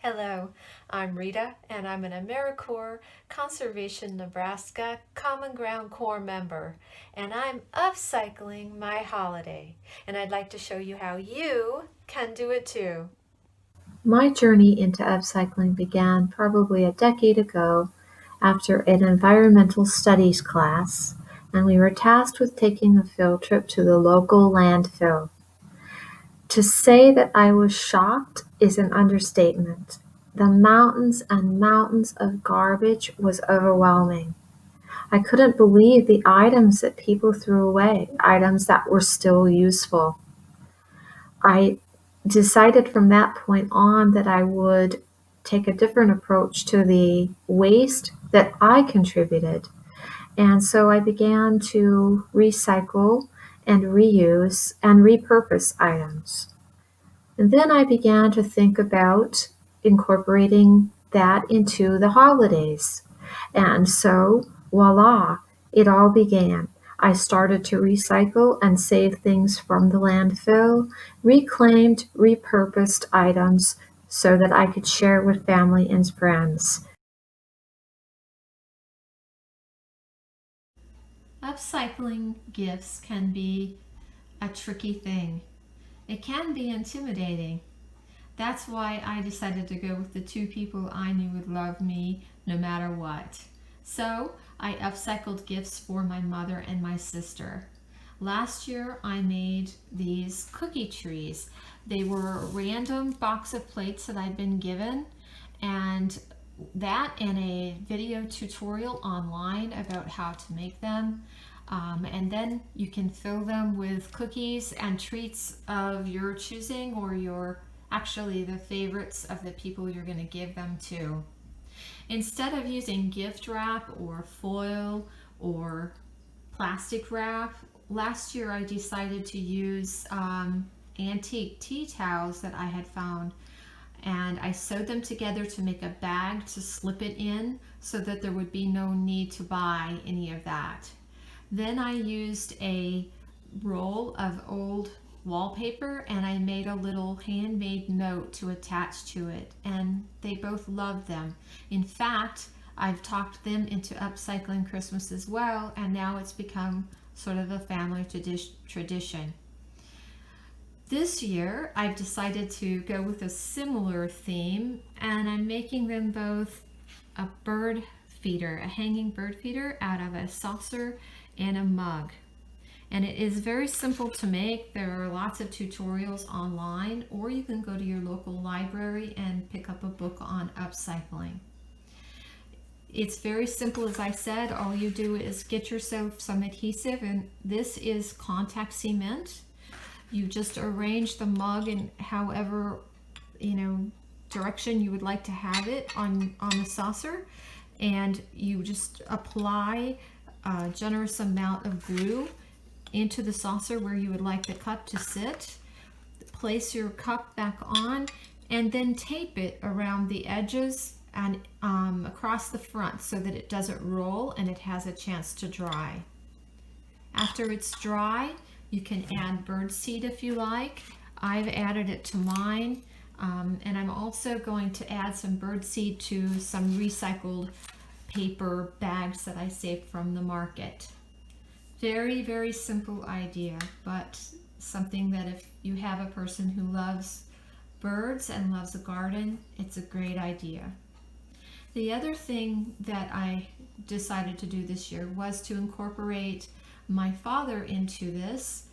Hello, I'm Rita, and I'm an AmeriCorps Conservation Nebraska Common Ground Corps member, and I'm upcycling my holiday, and I'd like to show you how you can do it too. My journey into upcycling began probably a decade ago after an environmental studies class, and we were tasked with taking a field trip to the local landfill. To say that I was shocked is an understatement. The mountains and mountains of garbage was overwhelming. I couldn't believe the items that people threw away, items that were still useful. I decided from that point on that I would take a different approach to the waste that I contributed. And so I began to recycle and reuse and repurpose items. And then I began to think about incorporating that into the holidays. And so, voila, it all began. I started to recycle and save things from the landfill, reclaimed, repurposed items so that I could share with family and friends. Upcycling gifts can be a tricky thing. It can be intimidating. That's why I decided to go with the two people I knew would love me no matter what. So I upcycled gifts for my mother and my sister. Last year I made these cookie trees. They were a random box of plates that I'd been given, and that and a video tutorial online about how to make them. And then you can fill them with cookies and treats of your choosing, or your actually the favorites of the people you're going to give them to. Instead of using gift wrap or foil or plastic wrap, last year I decided to use antique tea towels that I had found, and I sewed them together to make a bag to slip it in so that there would be no need to buy any of that. Then I used a roll of old wallpaper and I made a little handmade note to attach to it, and they both loved them. In fact, I've talked them into upcycling Christmas as well, and now it's become sort of a family tradition. This year, I've decided to go with a similar theme, and I'm making them both a bird feeder, a hanging bird feeder out of a saucer and a mug. And it is very simple to make. There are lots of tutorials online, or you can go to your local library and pick up a book on upcycling. It's very simple, as I said. All you do is get yourself some adhesive, and this is contact cement. You just arrange the mug in however, direction you would like to have it on the saucer, and you just apply a generous amount of glue into the saucer where you would like the cup to sit. Place your cup back on, and then tape it around the edges and across the front so that it doesn't roll and it has a chance to dry. After it's dry, you can add birdseed if you like. I've added it to mine, and I'm also going to add some birdseed to some recycled paper bags that I saved from the market. Very, very simple idea, but something that if you have a person who loves birds and loves a garden, it's a great idea. The other thing that I decided to do this year was to incorporate my father into this.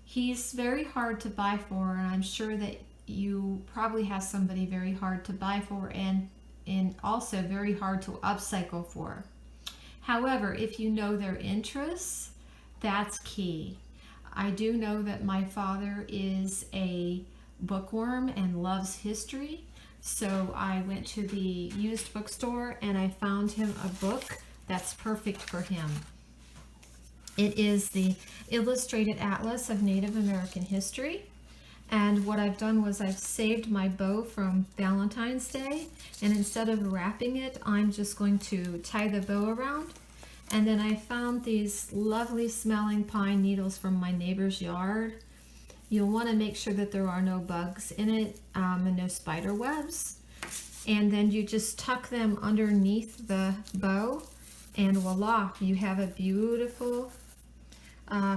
He's very hard to buy for, and I'm sure that you probably have somebody very hard to buy for and also very hard to upcycle for. However, if you know their interests, that's key. I do know that my father is a bookworm and loves history, so I went to the used bookstore and I found him a book that's perfect for him. It is the Illustrated Atlas of Native American History. And what I've done was I've saved my bow from Valentine's Day, and instead of wrapping it, I'm just going to tie the bow around. And then I found these lovely smelling pine needles from my neighbor's yard. You'll want to make sure that there are no bugs in it and no spider webs. and then you just tuck them underneath the bow, and voila, you have a beautiful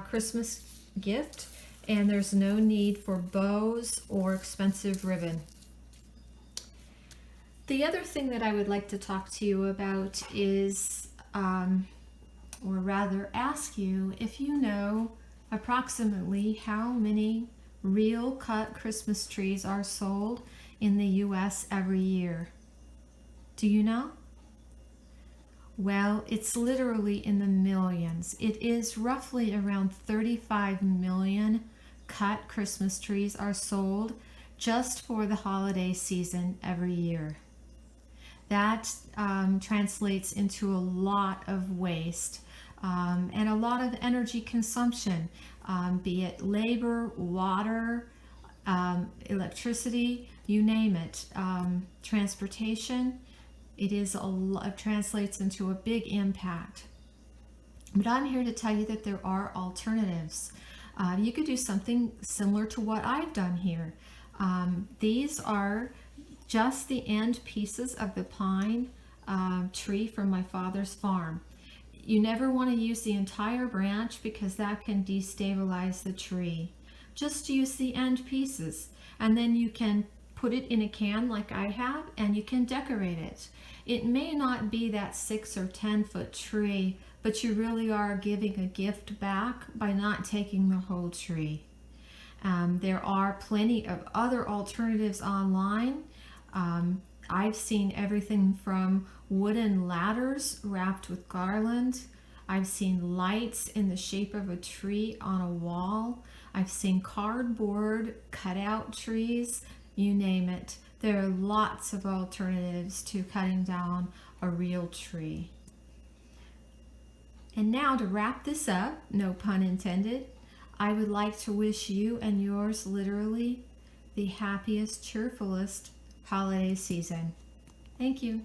Christmas gift, and there's no need for bows or expensive ribbon. The other thing that I would like to talk to you about is, or rather ask you if you know approximately how many real cut Christmas trees are sold in the US every year. Do you know? Well, it's literally in the millions. It is roughly around 35 million cut Christmas trees are sold just for the holiday season every year. That translates into a lot of waste and a lot of energy consumption, be it labor, water, electricity, you name it, transportation. It translates into a big impact. But I'm here to tell you that there are alternatives. You could do something similar to what I've done here. These are just the end pieces of the pine tree from my father's farm. You never want to use the entire branch because that can destabilize the tree. Just use the end pieces, and then you can put it in a can like I have, and you can decorate it. It may not be that 6 or 10 foot tree, but you really are giving a gift back by not taking the whole tree. There are plenty of other alternatives online. I've seen everything from wooden ladders wrapped with garland. I've seen lights in the shape of a tree on a wall. I've seen cardboard cutout trees, you name it. There are lots of alternatives to cutting down a real tree. And now to wrap this up, no pun intended, I would like to wish you and yours literally the happiest, cheerfulest holiday season. Thank you.